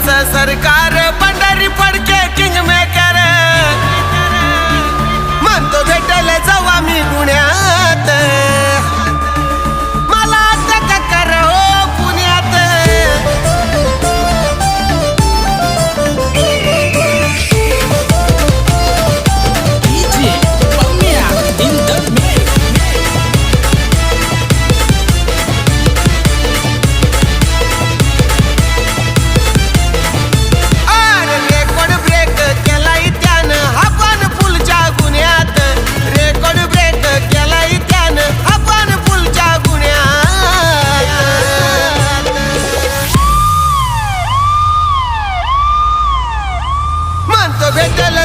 सरकार Pandhari Phadke king maker म्हणतो भेटेल जावा मी पुण्यात मला अटक कर हो पुण्यात भेटेल